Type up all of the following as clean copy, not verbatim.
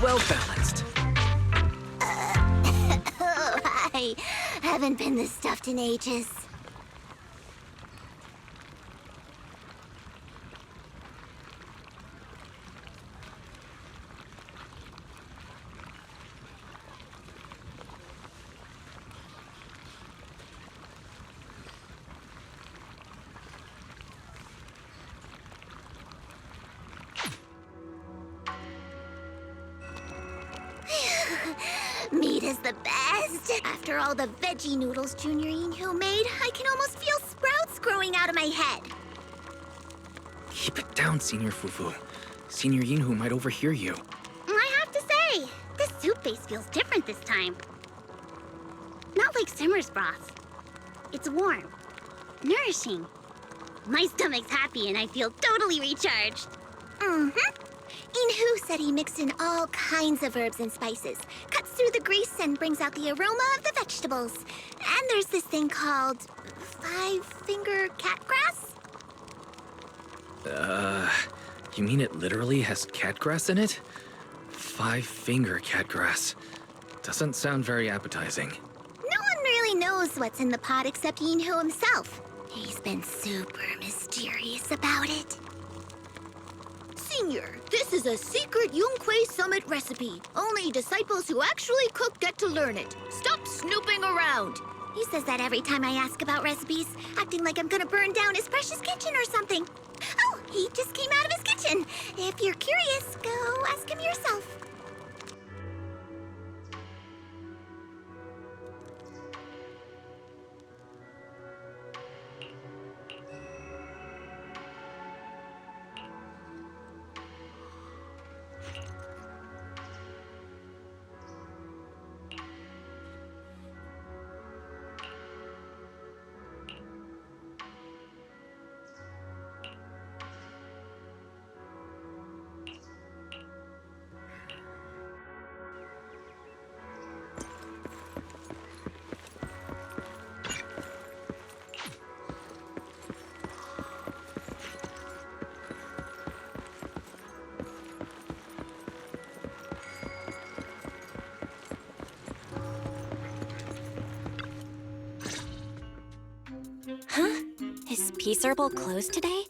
well balanced. I haven't been this stuffed in ages. Meat is the best. After all the veggie noodles Junior Inhu made, I can almost feel sprouts growing out of my head. Keep it down, Senior Fufu. Senior Yinhu might overhear you. I have to say, this soup base feels different this time. Not like Simmer's broth. It's warm, nourishing. My stomach's happy and I feel totally recharged. Inhu said he mixed in all kinds of herbs and spices, cuts through the grease and brings out the aroma of the vegetables. And there's this thing called five-finger catgrass? You mean it literally has catgrass in it? Five-finger catgrass. Doesn't sound very appetizing. No one really knows what's in the pot except Inhu himself. He's been super mysterious about it. Senior, this is a secret Yunquei Summit recipe. Only disciples who actually cook get to learn it. Stop snooping around. He says that every time I ask about recipes, acting like I'm gonna burn down his precious kitchen or something. Oh, he just came out of his kitchen. If you're curious, go ask him yourself. Huh? Is Peace Herbal closed today?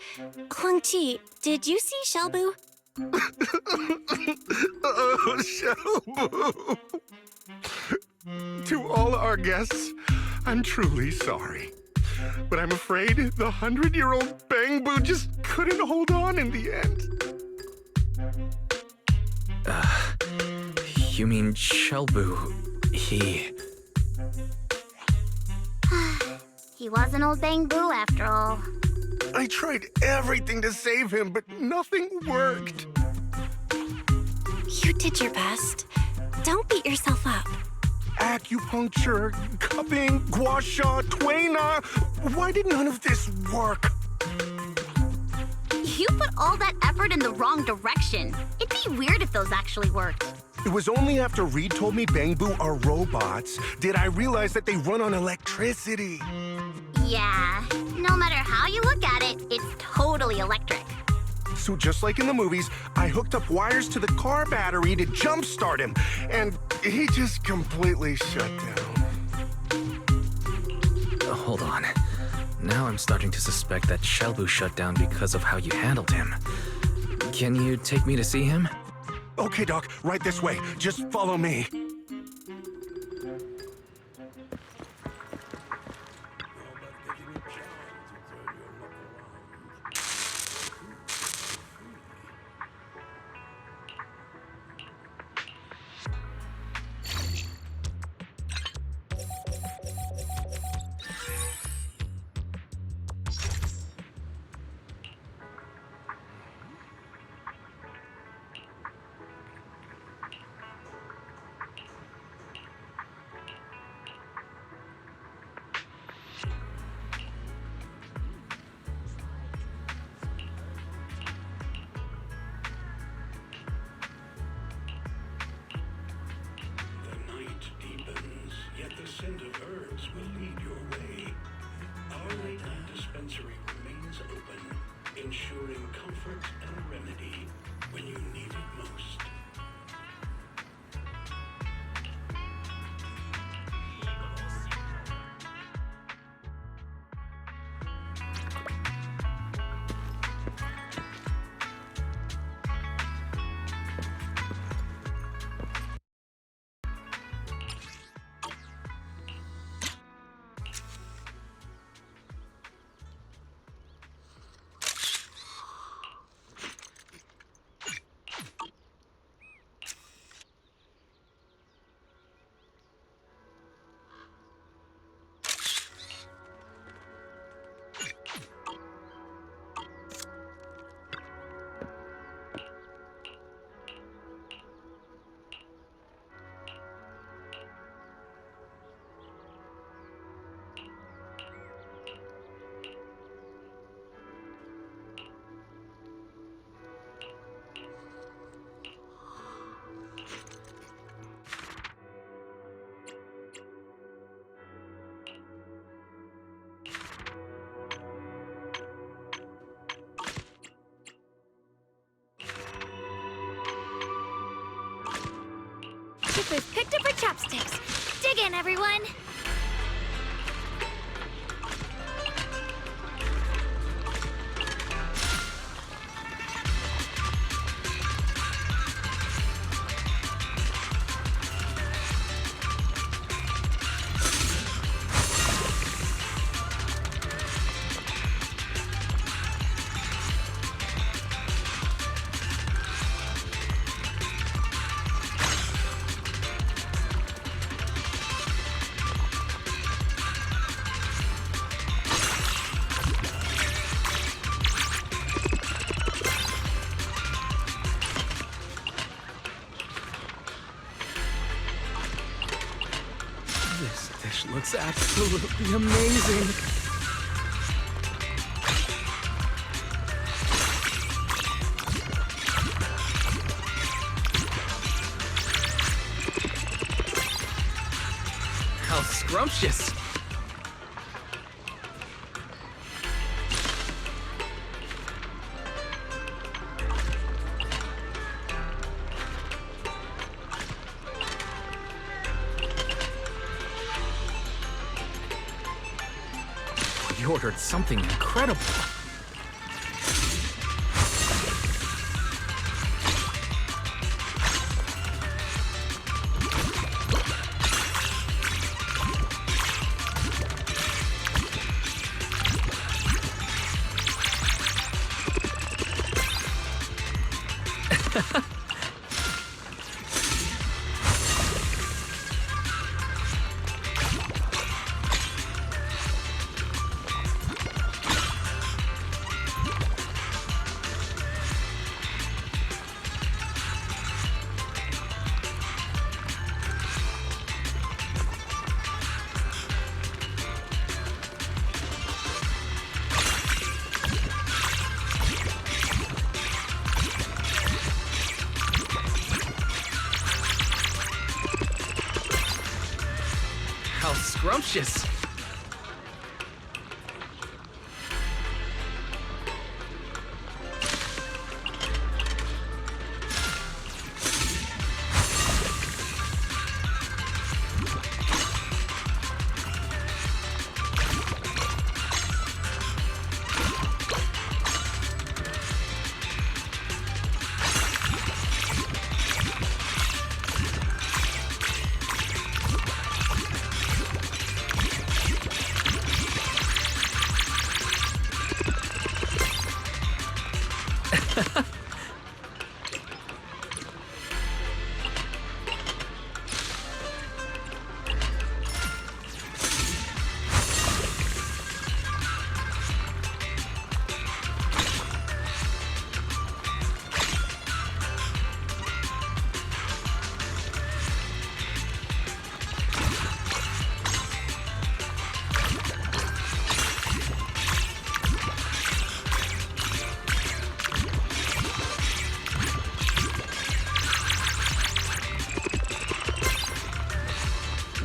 Huang-Chi, did you see Shelbu? Oh, Shelbu! To all our guests, I'm truly sorry. But I'm afraid the 100-year-old Bangbu just couldn't hold on in the end. You mean Shelbu, he... He was an old Bangbu after all. I tried everything to save him, but nothing worked. You did your best. Don't beat yourself up. Acupuncture, cupping, gua sha, tuina. Why did none of this work? You put all that effort in the wrong direction. It'd be weird if those actually worked. It was only after Reed told me Bangbu are robots did I realize that they run on electricity. Yeah, no matter how you look at it, it's totally electric. So just like in the movies, I hooked up wires to the car battery to jumpstart him, and he just completely shut down. Hold on. Now I'm starting to suspect that Shelbu shut down because of how you handled him. Can you take me to see him? Okay, Doc, right this way. Just follow me. scent of herbs will lead your way. Our late night dispensary remains open, ensuring comfort and remedy when you need it most. chef has picked up her chopsticks. Dig in, everyone. This dish looks absolutely amazing. How scrumptious. We ordered something incredible. How scrumptious.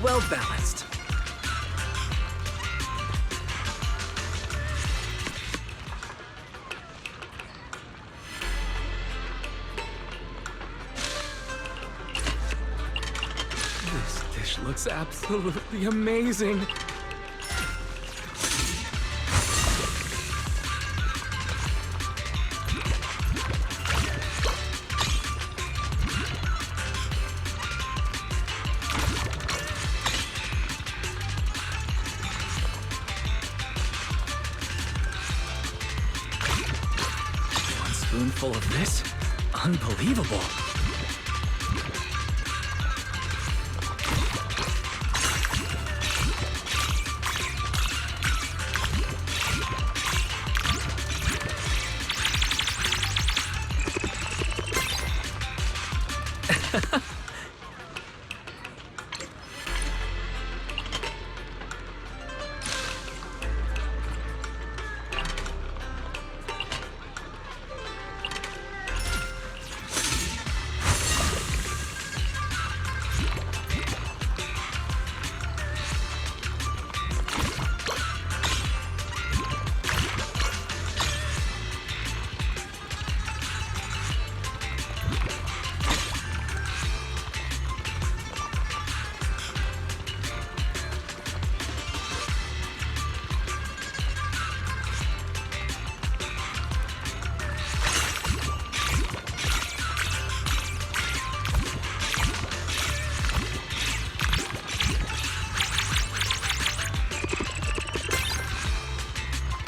Well balanced. This dish looks absolutely amazing. One spoonful of this? Unbelievable.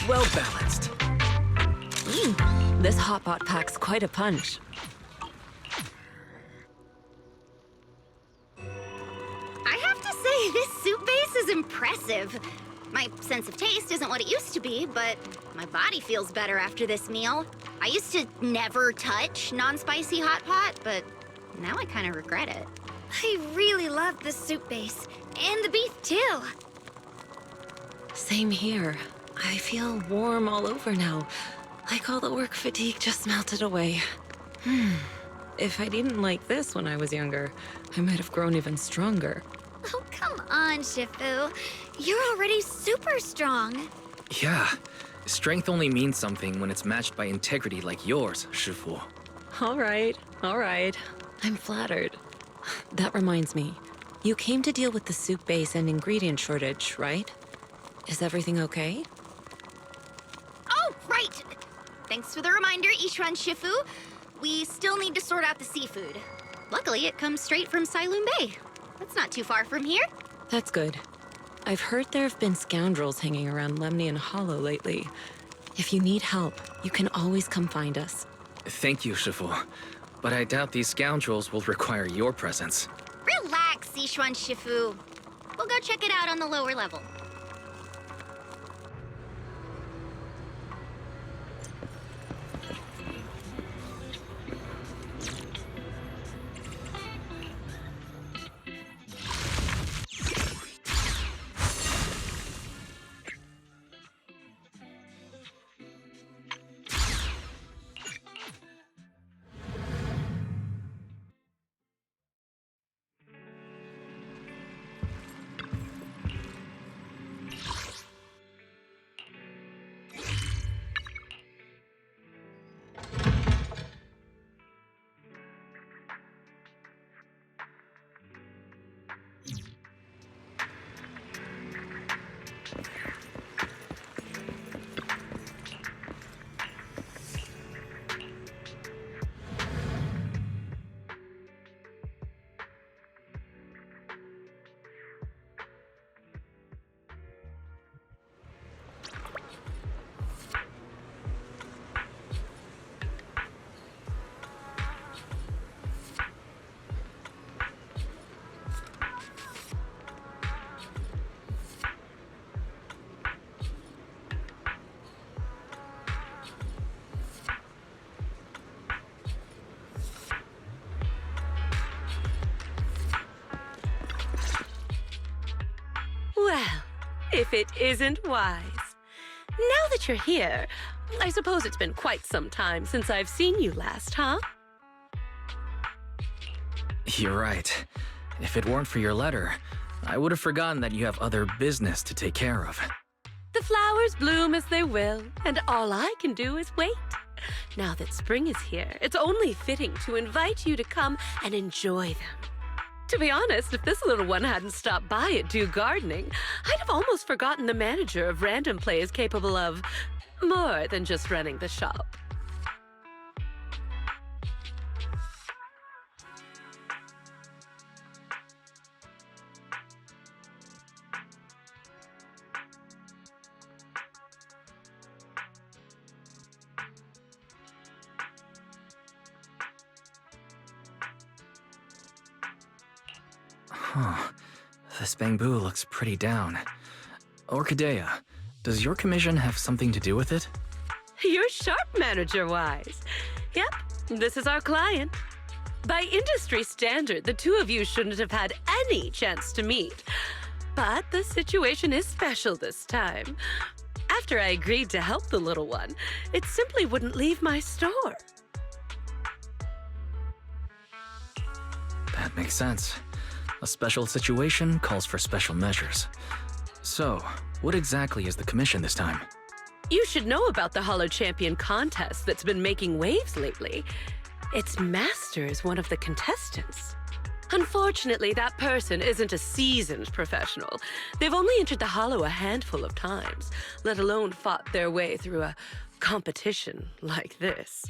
well balanced. This hot pot packs quite a punch. I have to say, this soup base is impressive. My sense of taste isn't what it used to be, but my body feels better after this meal. I used to never touch non-spicy hot pot, but now I kind of regret it. I really love the soup base, and the beef too. Same here. I feel warm all over now. Like all the work fatigue just melted away. If I didn't like this when I was younger, I might have grown even stronger. Oh, come on, Shifu. You're already super strong. Yeah, strength only means something when it's matched by integrity like yours, Shifu. All right. I'm flattered. That reminds me. You came to deal with the soup base and ingredient shortage, right? Is everything okay? Oh, right. Thanks for the reminder, Ishran Shifu. We still need to sort out the seafood. Luckily, it comes straight from Sailoon Bay. That's not too far from here. That's good. I've heard there have been scoundrels hanging around Lemnian Hollow lately. If you need help, you can always come find us. Thank you, Shifu. But I doubt these scoundrels will require your presence. Relax, Ishran Shifu. We'll go check it out on the lower level. Well, if it isn't wise. Now that you're here, I suppose it's been quite some time since I've seen you last, huh? You're right. If it weren't for your letter, I would have forgotten that you have other business to take care of. The flowers bloom as they will, and all I can do is wait. Now that spring is here, it's only fitting to invite you to come and enjoy them. To be honest, if this little one hadn't stopped by at Do Gardening, I'd have almost forgotten the manager of Random Play is capable of more than just running the shop. Huh. This bamboo looks pretty down. Orchidea, does your commission have something to do with it? You're sharp, manager-wise. Yep, this is our client. By industry standard, the two of you shouldn't have had any chance to meet. But the situation is special this time. After I agreed to help the little one, it simply wouldn't leave my store. That makes sense. A special situation calls for special measures. So, what exactly is the commission this time? You should know about the Hollow Champion contest that's been making waves lately. Its master is one of the contestants. Unfortunately, that person isn't a seasoned professional. They've only entered the Hollow a handful of times, let alone fought their way through a competition like this.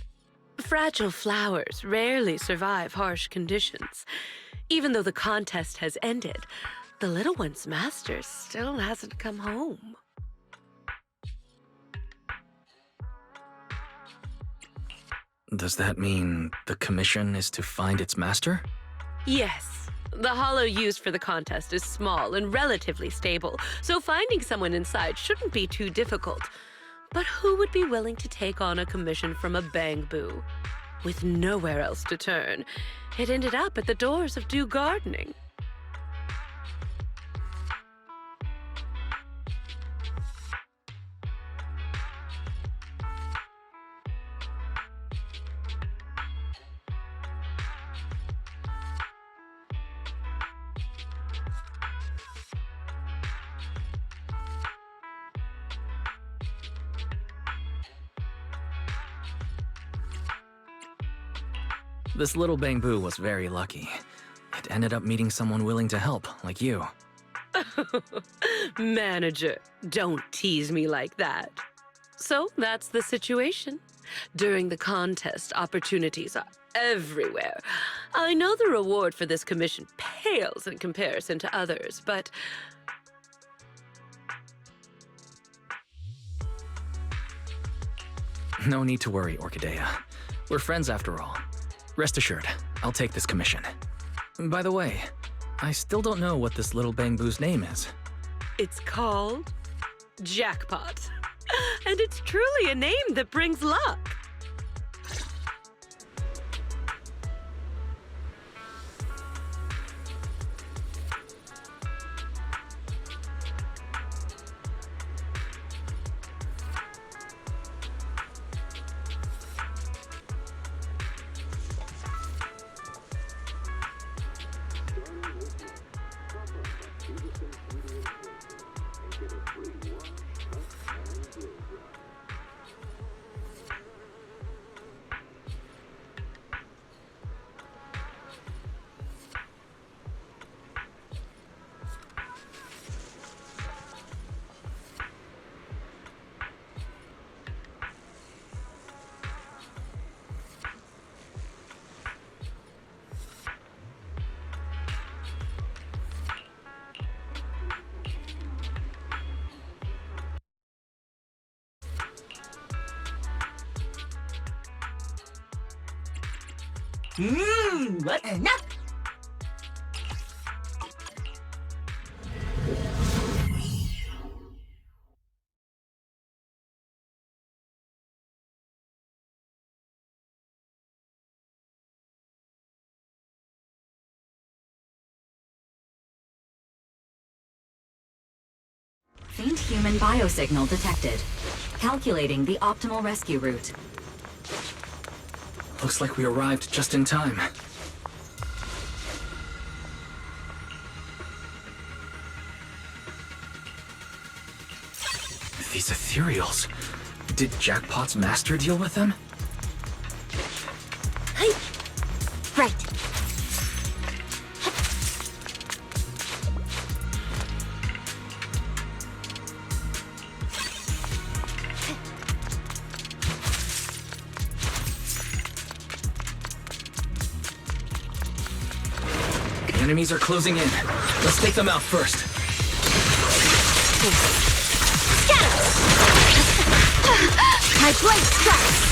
Fragile flowers rarely survive harsh conditions. Even though the contest has ended, the little one's master still hasn't come home. Does that mean the commission is to find its master? Yes. The hollow used for the contest is small and relatively stable, so finding someone inside shouldn't be too difficult. But who would be willing to take on a commission from a Bangbu? With nowhere else to turn, it ended up at the doors of Do Gardening. This little Bangbu was very lucky. It ended up meeting someone willing to help, like you. Manager, don't tease me like that. So that's the situation. During the contest, opportunities are everywhere. I know the reward for this commission pales in comparison to others, but No need to worry, Orchidea. We're friends after all. Rest assured, I'll take this commission. By the way, I still don't know what this little Bangbu's name is. it's called Jackpot. And it's truly a name that brings luck. Enough! Faint human biosignal detected. Calculating the optimal rescue route. Looks like we arrived just in time. These ethereals. Did Jackpot's master deal with them? Hey! Right. The enemies are closing in. Let's take them out first. My blade strikes!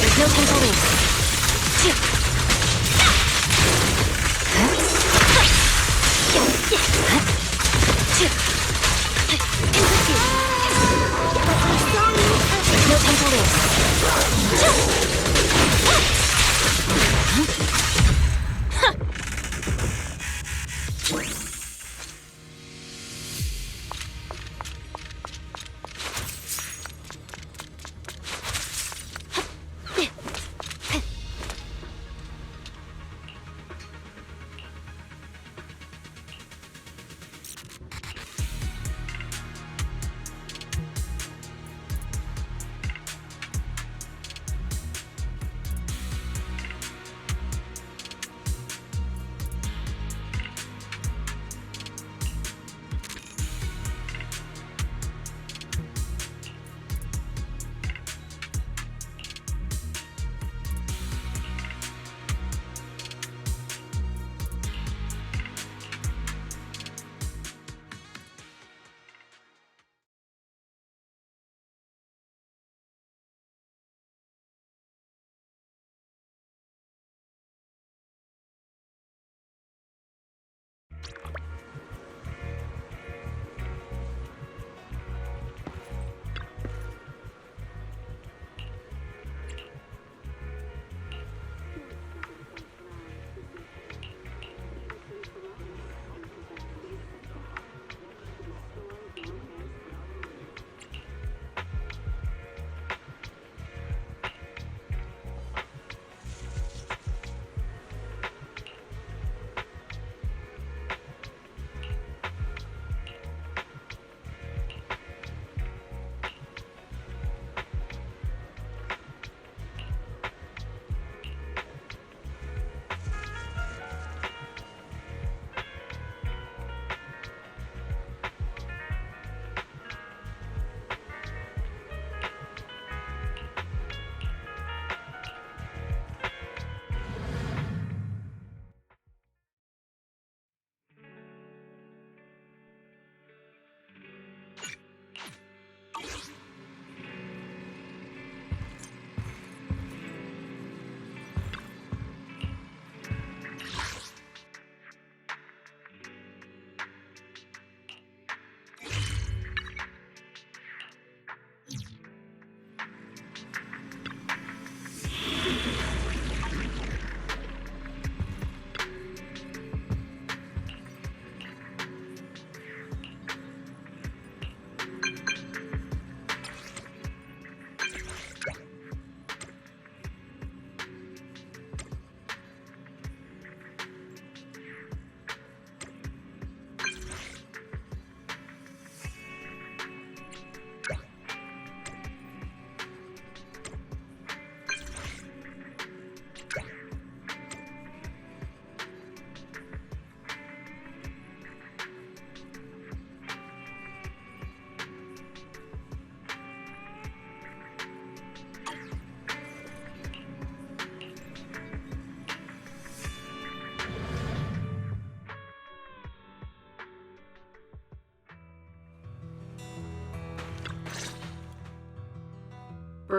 There's no temple leave. No temple leave.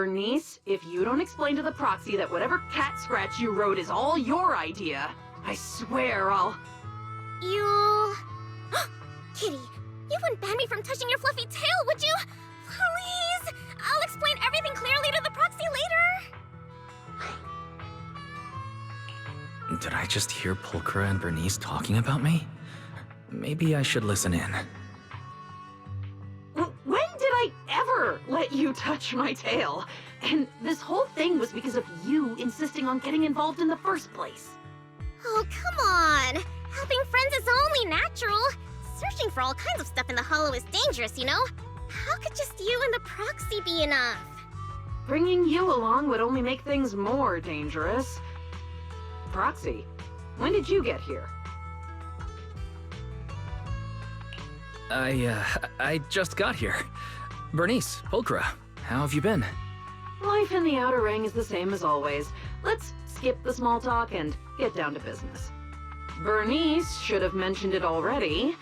Bernice, if you don't explain to the proxy that whatever cat scratch you wrote is all your idea, I swear I'll... You... Kitty, you wouldn't ban me from touching your fluffy tail, would you? Please! I'll explain everything clearly to the proxy later. Did I just hear Pulchra and Bernice talking about me? Maybe I should listen in. When did I ever let you touch my tail? And this whole thing was because of you insisting on getting involved in the first place. Oh, come on! Helping friends is only natural. Searching for all kinds of stuff in the Hollow is dangerous, you know? How could just you and the proxy be enough? Bringing you along would only make things more dangerous. Proxy, when did you get here? I just got here. Bernice, Pulchra, how have you been? Life in the Outer Ring is the same as always. Let's skip the small talk and get down to business. Bernice should have mentioned it already.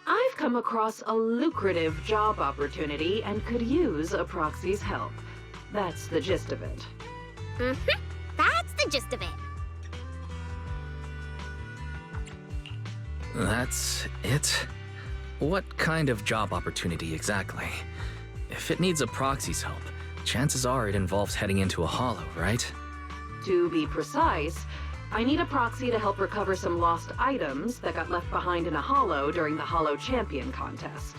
I've come across a lucrative job opportunity and could use a proxy's help. That's the gist of it. Mm-hmm. That's the gist of it. That's it? What kind of job opportunity exactly? If it needs a proxy's help, chances are it involves heading into a hollow, right? To be precise, I need a proxy to help recover some lost items that got left behind in a hollow during the Hollow Champion contest.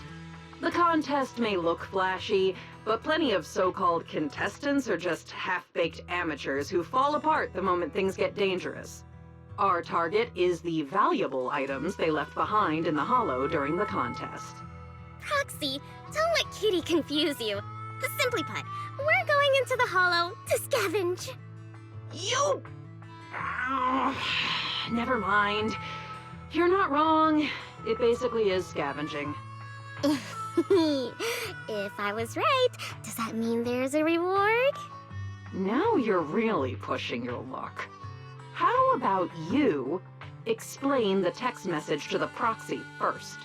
The contest may look flashy, but plenty of so-called contestants are just half-baked amateurs who fall apart the moment things get dangerous. Our target is the valuable items they left behind in the hollow during the contest. Proxy, don't let Kitty confuse you. Simply put, we're going into the Hollow to scavenge. You... Never mind. You're not wrong. It basically is scavenging. If I was right, does that mean there's a reward? Now you're really pushing your luck. How about you explain the text message to the proxy first?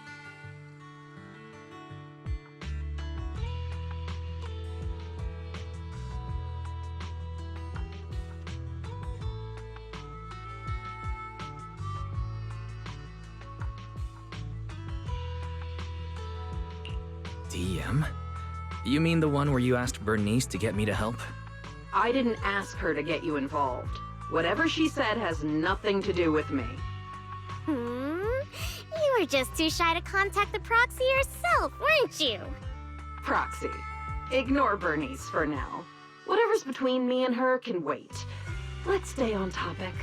DM? You mean the one where you asked Bernice to get me to help? I didn't ask her to get you involved. Whatever she said has nothing to do with me. You were just too shy to contact the proxy yourself, weren't you? Proxy, ignore Bernice for now. Whatever's between me and her can wait. Let's stay on topic.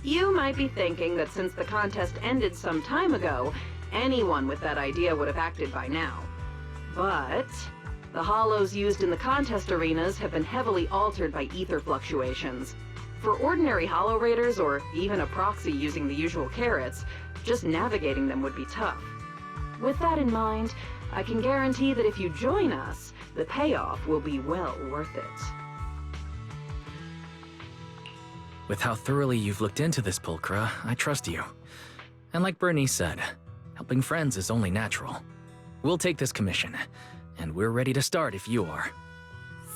You might be thinking that since the contest ended some time ago, anyone with that idea would have acted by now. But the hollows used in the contest arenas have been heavily altered by ether fluctuations. For ordinary hollow raiders, or even a proxy using the usual carrots, just navigating them would be tough. With that in mind, I can guarantee that if you join us, the payoff will be well worth it. With how thoroughly you've looked into this, Pulchra, I trust you. And like Bernice said, helping friends is only natural. We'll take this commission, and we're ready to start if you are.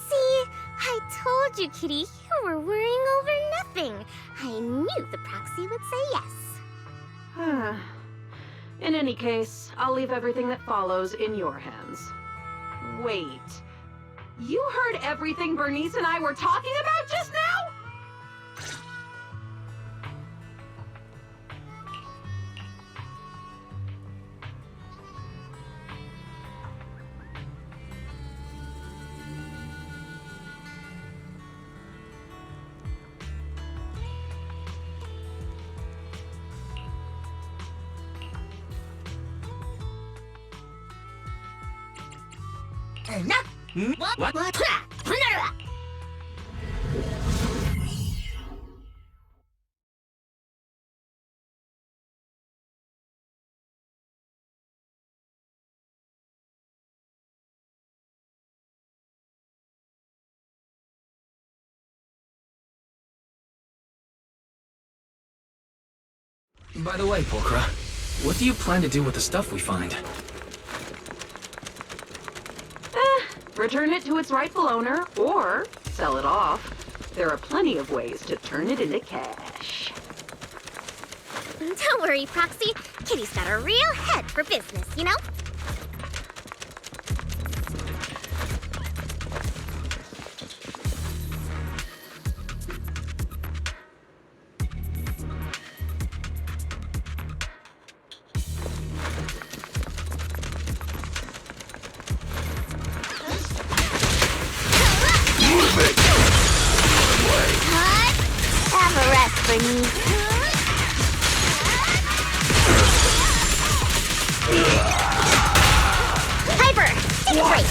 See, I told you, Kitty, you were worrying over nothing. I knew the proxy would say yes. In any case, I'll leave everything that follows in your hands. Wait, you heard everything Bernice and I were talking about just now? By the way, Pulchra, what do you plan to do with the stuff we find? return it to its rightful owner, or sell it off. There are plenty of ways to turn it into cash. Don't worry, Proxy. Kitty's got a real head for business, you know? Have a rest for me. Piper, take a break.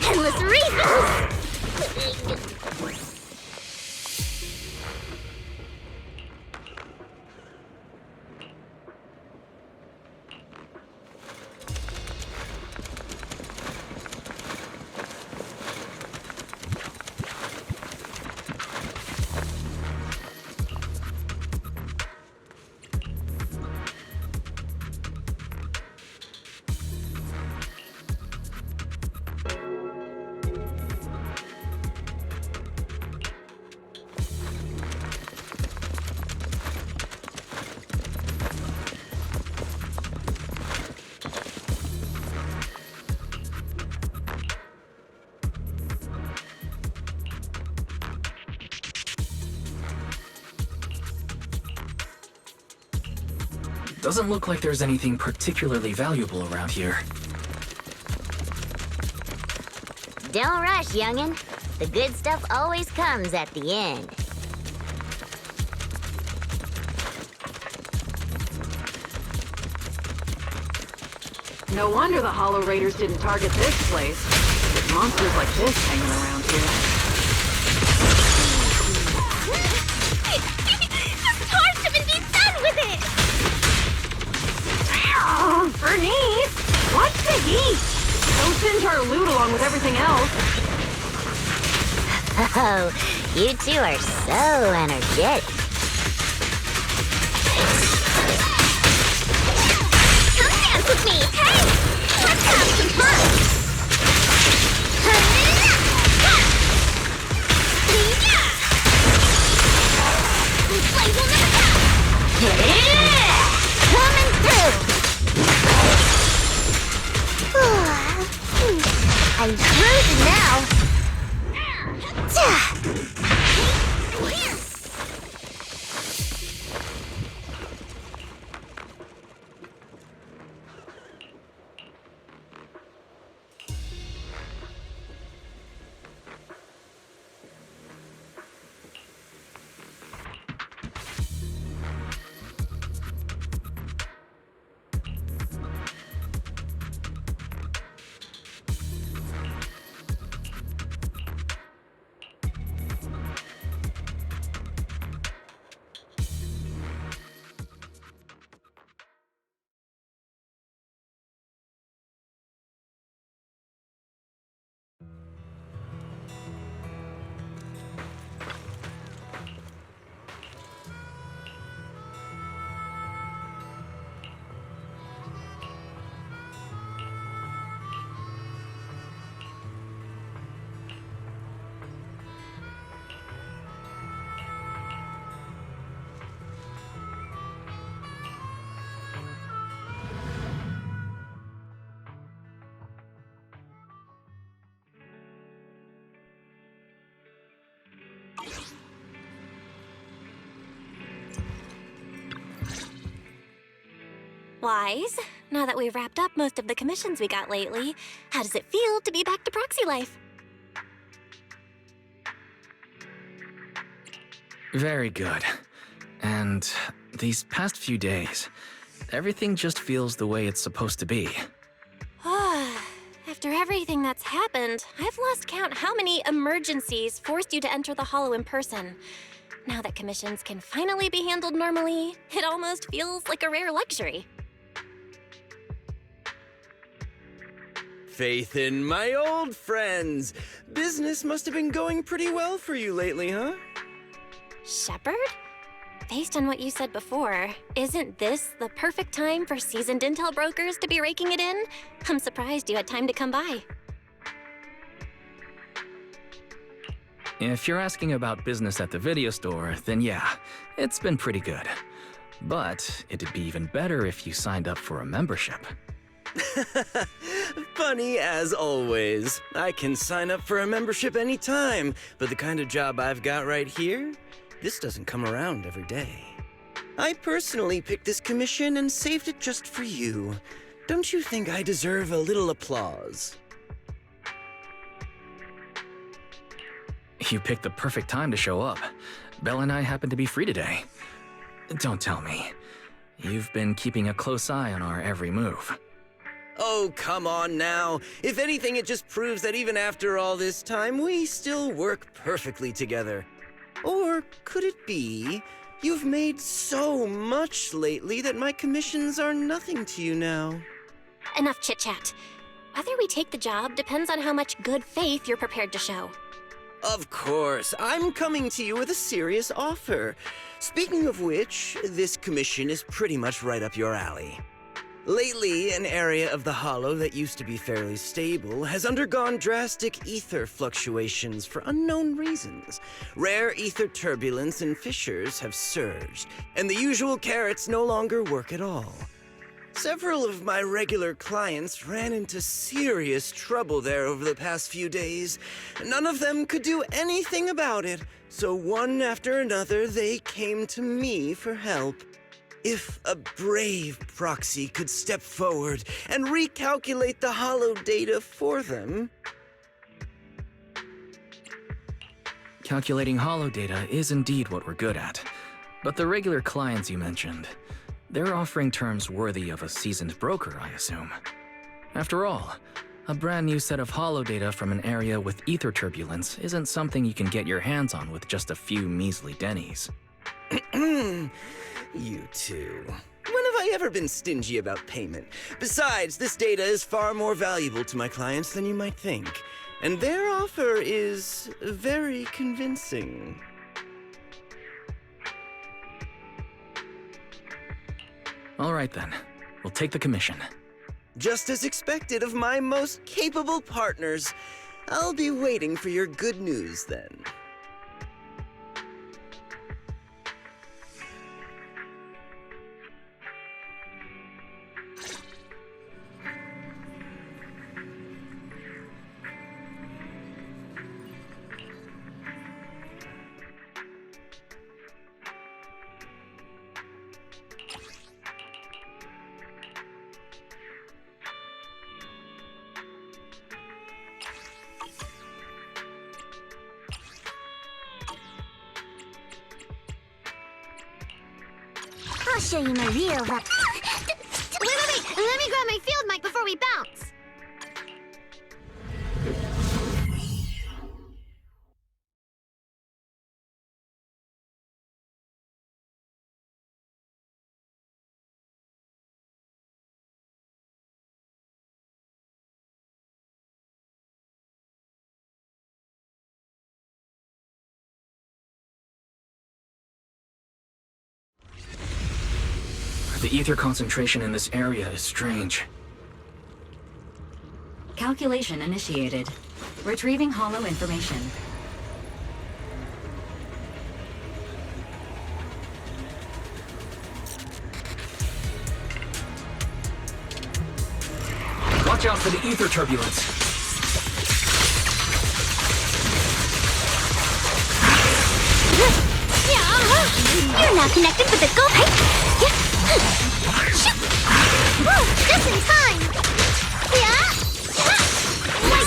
Endless reasons. Doesn't look like there's anything particularly valuable around here. Don't rush, youngin'. The good stuff always comes at the end. No wonder the Hollow Raiders didn't target this place. With monsters like this hanging around here. This torch haven't been done with it! Bernice! Watch the heat! Don't singe our loot along with everything else. Oh, you two are so energetic. Come dance with me, hey! Let's have some fun! Flames will never stop! Coming through! I'm cruising now. Wise, now that we've wrapped up most of the commissions we got lately, how does it feel to be back to proxy life? Very good. And these past few days, everything just feels the way it's supposed to be. After everything that's happened, I've lost count how many emergencies forced you to enter the Hollow in person. Now that commissions can finally be handled normally, it almost feels like a rare luxury. Faith in my old friends. Business must have been going pretty well for you lately, huh? Shepard? Based on what you said before, isn't this the perfect time for seasoned intel brokers to be raking it in? I'm surprised you had time to come by. If you're asking about business at the video store, then yeah, it's been pretty good. But it'd be even better if you signed up for a membership. Funny as always. I can sign up for a membership anytime, but the kind of job I've got right here, this doesn't come around every day. I personally picked this commission and saved it just for you. Don't you think I deserve a little applause? You picked the perfect time to show up. Belle and I happen to be free today. Don't tell me. You've been keeping a close eye on our every move. Oh, come on now. If anything, it just proves that even after all this time, we still work perfectly together. Or could it be you've made so much lately that my commissions are nothing to you now? Enough chit-chat. Whether we take the job depends on how much good faith you're prepared to show. Of course, I'm coming to you with a serious offer. Speaking of which, this commission is pretty much right up your alley. Lately, an area of the Hollow that used to be fairly stable has undergone drastic ether fluctuations for unknown reasons. Rare ether turbulence and fissures have surged, and the usual carrots no longer work at all. Several of my regular clients ran into serious trouble there over the past few days. None of them could do anything about it, so one after another they came to me for help. If a brave proxy could step forward and recalculate the Hollow data for them... Calculating Hollow data is indeed what we're good at. But the regular clients you mentioned, they're offering terms worthy of a seasoned broker, I assume. After all, a brand new set of Hollow data from an area with ether turbulence isn't something you can get your hands on with just a few measly dennies. You two. When have I ever been stingy about payment? Besides, this data is far more valuable to my clients than you might think. And their offer is very convincing. All right then, we'll take the commission. Just as expected of my most capable partners. I'll be waiting for your good news then. I'll show you my real weapon. Wait. Let me grab my field mic before we bounce. The ether concentration in this area is strange. Calculation initiated. Retrieving Hollow information. Watch out for the ether turbulence. You're now connected with the go pipe. Just in time.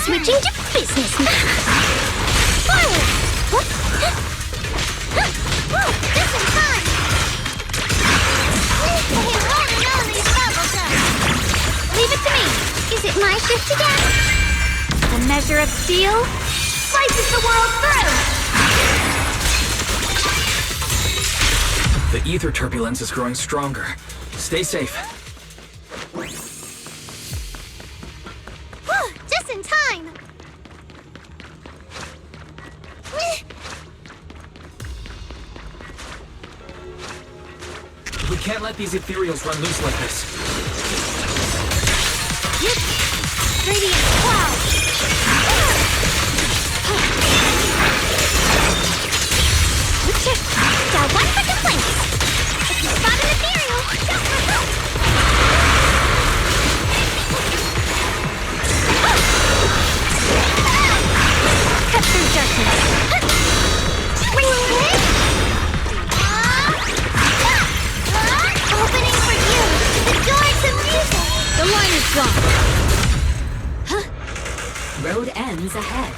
Switching to business now. Forward. Just in time. Holding on these bubble guns. Leave it to me. Is it my shift again? The measure of steel slices the world through. The ether turbulence is growing stronger. Stay safe. Just in time. can't let these ethereals run loose like this. Radiant cloud! Down one for the flanks! If you spot an ethereal, don't let go! Cut through darkness! Ring, ring, ring! Opening for you! The door to music! The line is blocked! Road ends ahead.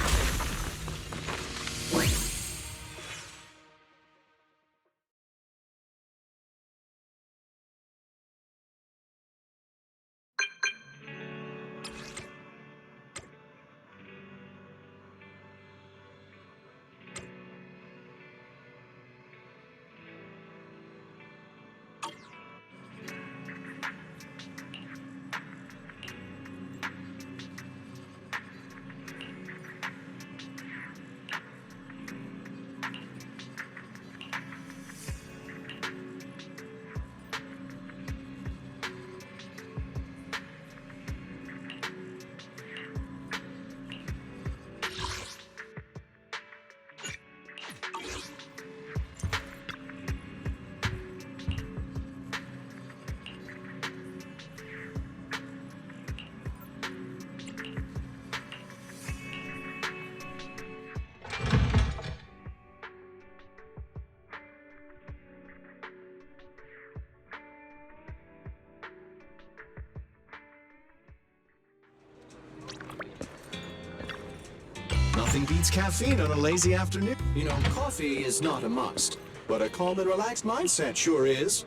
Nothing beats caffeine on a lazy afternoon. You know, coffee is not a must, but a calm and relaxed mindset sure is.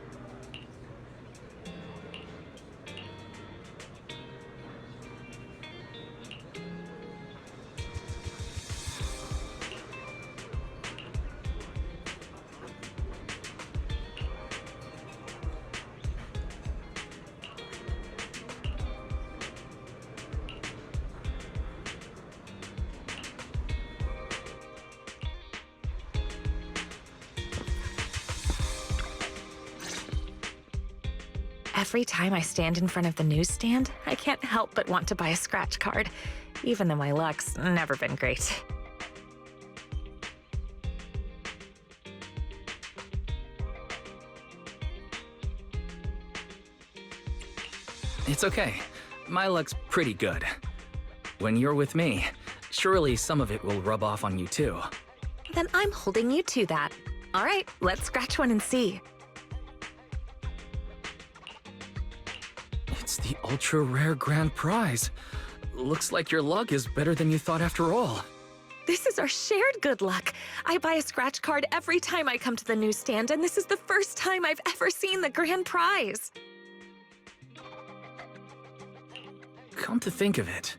Every time I stand in front of the newsstand, I can't help but want to buy a scratch card, even though my luck's never been great. It's okay. My luck's pretty good. When you're with me, surely some of it will rub off on you too. Then I'm holding you to that. All right, let's scratch one and see. It's the ultra-rare grand prize. Looks like your luck is better than you thought after all. This is our shared good luck. I buy a scratch card every time I come to the newsstand, and this is the first time I've ever seen the grand prize. Come to think of it,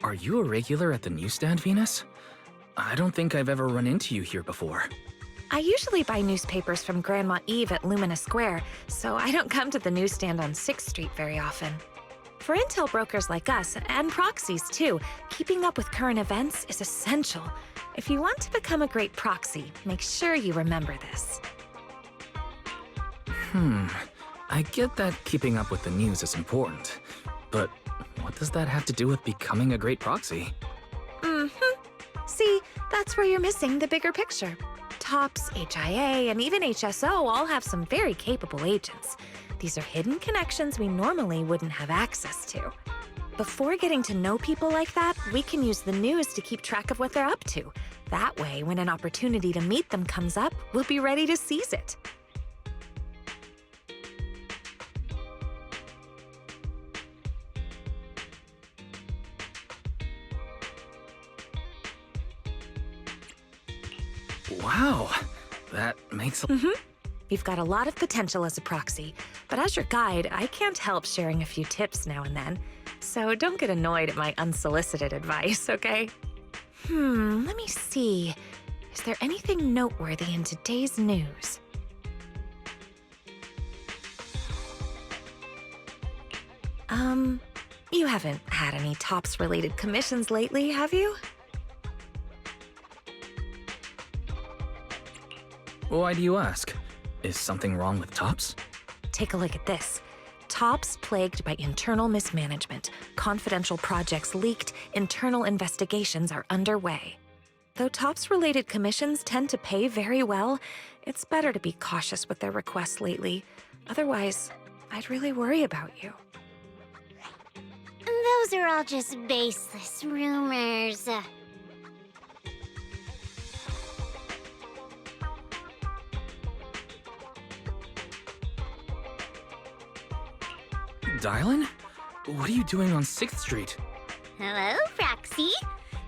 are you a regular at the newsstand, Venus? I don't think I've ever run into you here before. I usually buy newspapers from Grandma Eve at Lumina Square, so I don't come to the newsstand on 6th Street very often. For intel brokers like us, and proxies too, keeping up with current events is essential. If you want to become a great proxy, make sure you remember this. I get that keeping up with the news is important, but what does that have to do with becoming a great proxy? See, that's where you're missing the bigger picture. TOPS, HIA, and even HSO all have some very capable agents. These are hidden connections we normally wouldn't have access to. Before getting to know people like that, we can use the news to keep track of what they're up to. That way, when an opportunity to meet them comes up, we'll be ready to seize it. Wow, that makes You've got a lot of potential as a proxy, but as your guide, I can't help sharing a few tips now and then. So don't get annoyed at my unsolicited advice, okay? Let me see. Is there anything noteworthy in today's news? You haven't had any TOPS-related commissions lately, have you? Why do you ask? Is something wrong with TOPS? take a look at this. TOPS plagued by internal mismanagement. Confidential projects leaked. Internal investigations are underway. Though TOPS-related commissions tend to pay very well, it's better to be cautious with their requests lately. Otherwise, I'd really worry about you. Those are all just baseless rumors. Dylan? What are you doing on 6th Street? Hello, Roxy.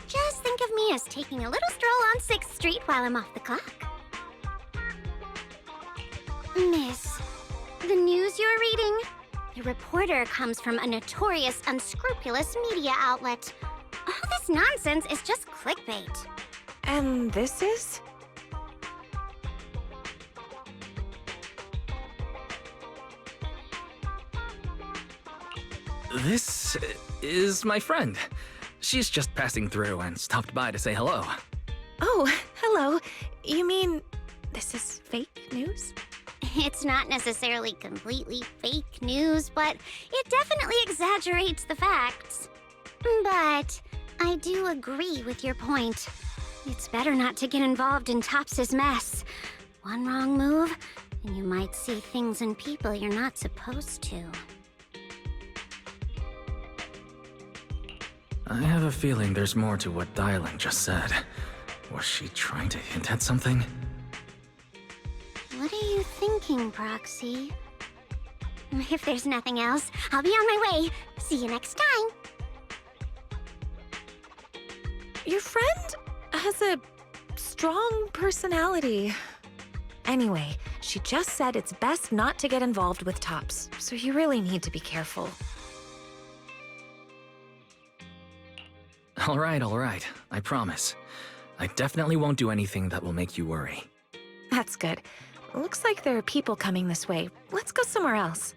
Just think of me as taking a little stroll on 6th Street while I'm off the clock. Miss, the news you're reading? The reporter comes from a notorious, unscrupulous media outlet. All this nonsense is just clickbait. And this is? This is my friend. She's just passing through and stopped by to say hello. Oh, hello. You mean this is fake news? It's not necessarily completely fake news, but it definitely exaggerates the facts. But I do agree with your point. It's better not to get involved in Tops's mess. One wrong move, and you might see things and people you're not supposed to. I have a feeling there's more to what Dylan just said. Was she trying to hint at something? What are you thinking, Proxy? If there's nothing else, I'll be on my way. See you next time. Your friend has a strong personality. Anyway, she just said it's best not to get involved with Tops, so you really need to be careful. All right. I promise. I definitely won't do anything that will make you worry. That's good. Looks like there are people coming this way. Let's go somewhere else.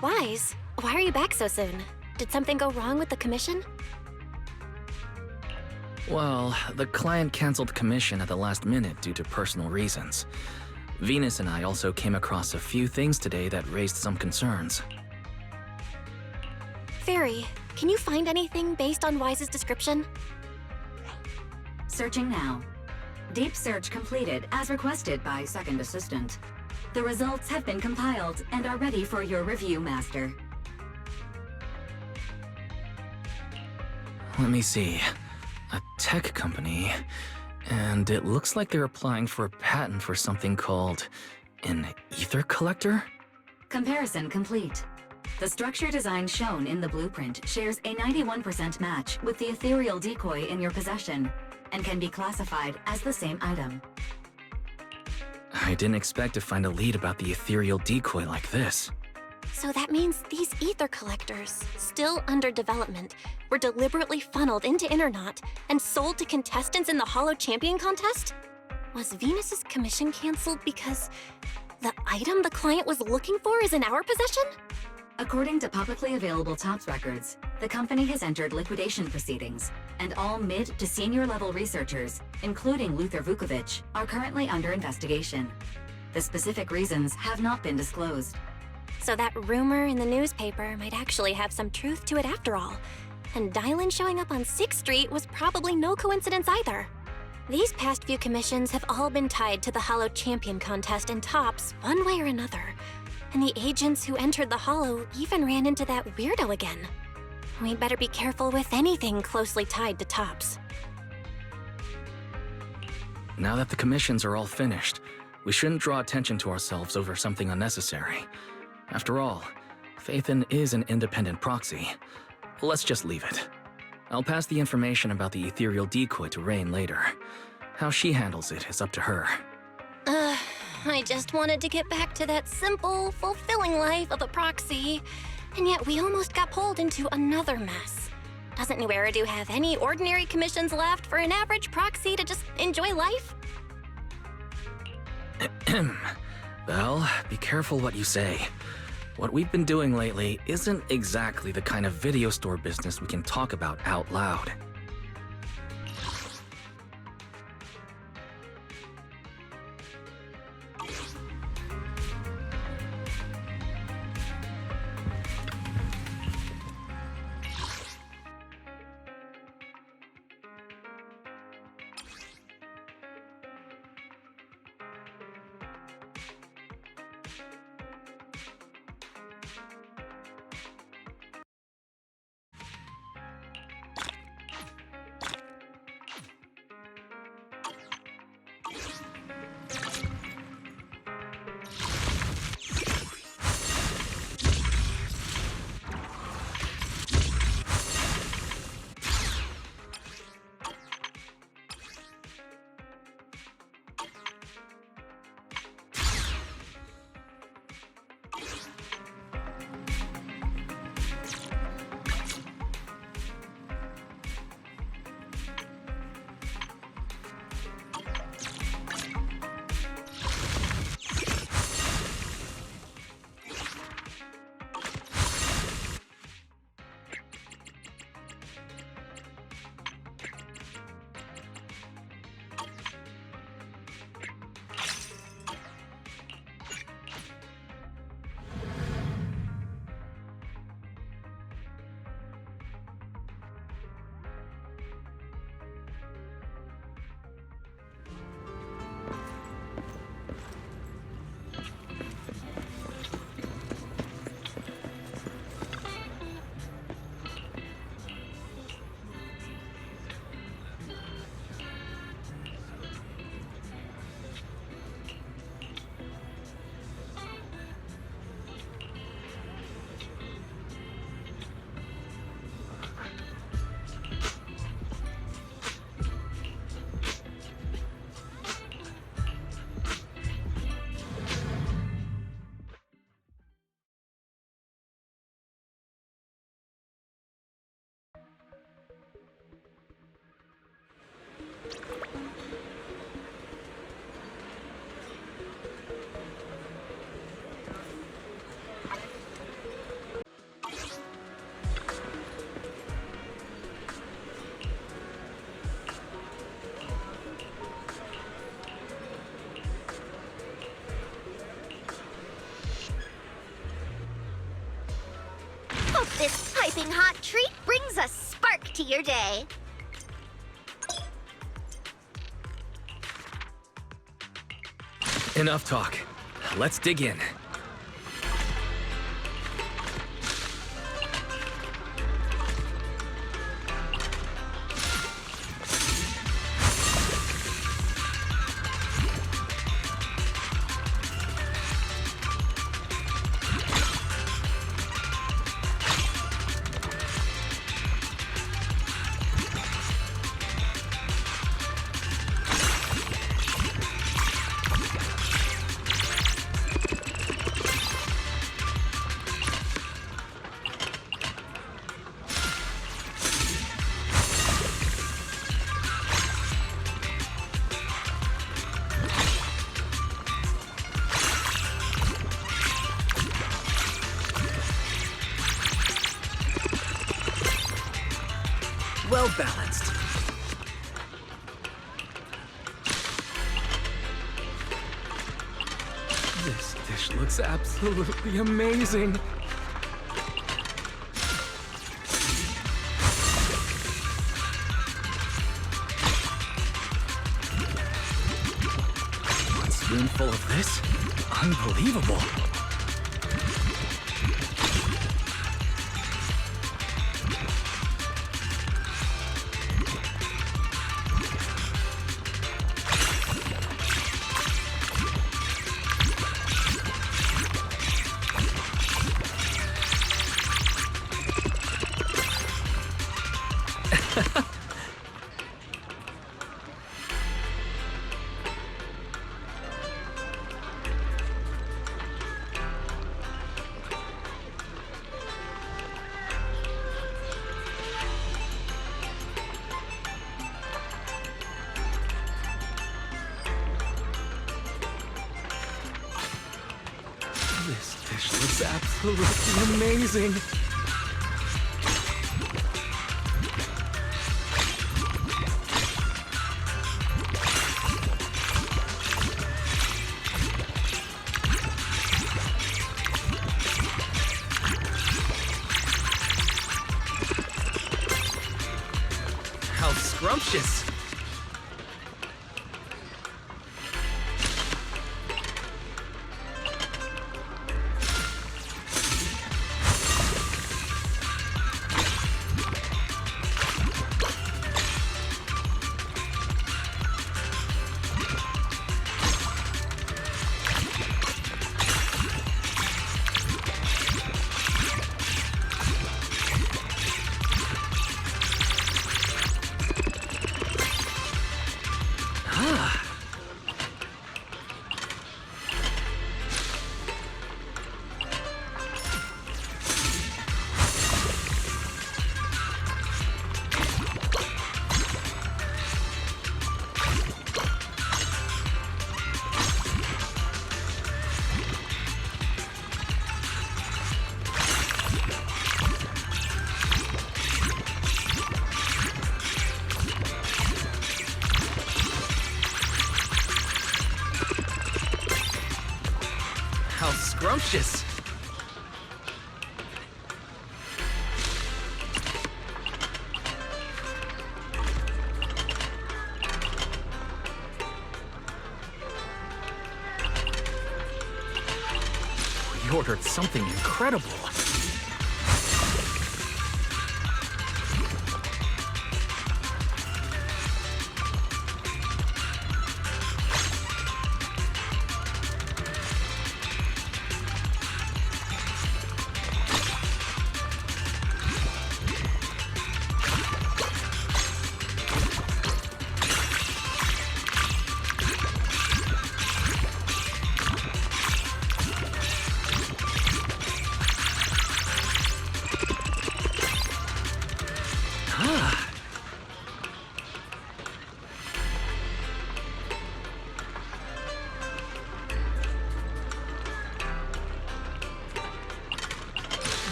Wise, why are you back so soon? Did something go wrong with the commission? Well, the client canceled commission at the last minute due to personal reasons. Venus and I also came across a few things today that raised some concerns. Fairy, can you find anything based on Wise's description? Searching now. Deep search completed as requested by Second Assistant. The results have been compiled and are ready for your review, Master. Let me see. A tech company And it looks like they're applying for a patent for something called an ether collector? Comparison complete. The structure design shown in the blueprint shares a 91% match with the ethereal decoy in your possession and can be classified as the same item. I didn't expect to find a lead about the ethereal decoy like this. So that means these ether collectors, still under development, were deliberately funneled into Internaut and sold to contestants in the Hollow Champion contest? Was Venus's commission canceled because the item the client was looking for is in our possession? According to publicly available TOPS records, the company has entered liquidation proceedings, and all mid to senior level researchers, including Luther Vukovic, are currently under investigation. The specific reasons have not been disclosed. So that rumor in the newspaper might actually have some truth to it after all. And Dylan showing up on 6th Street was probably no coincidence either. These past few commissions have all been tied to the Hollow Champion contest and TOPS one way or another. And the agents who entered the Hollow even ran into that weirdo again. We'd better be careful with anything closely tied to TOPS. Now that the commissions are all finished, we shouldn't draw attention to ourselves over something unnecessary. After all, Phaethon is an independent proxy. Let's just leave it. I'll pass the information about the ethereal decoy to Rain later. How she handles it is up to her. I just wanted to get back to that simple, fulfilling life of a proxy. And yet we almost got pulled into another mess. Doesn't New Eridu have any ordinary commissions left for an average proxy to just enjoy life? Well, be careful what you say. What we've been doing lately isn't exactly the kind of video store business we can talk about out loud. Hope this piping hot treat brings a spark to your day. Enough talk. Let's dig in. well balanced. This dish looks absolutely amazing. One spoonful of this? Unbelievable. This dish looks absolutely amazing. How scrumptious. How scrumptious. We ordered something incredible.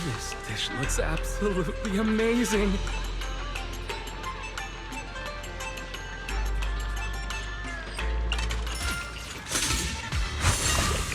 This dish looks absolutely amazing.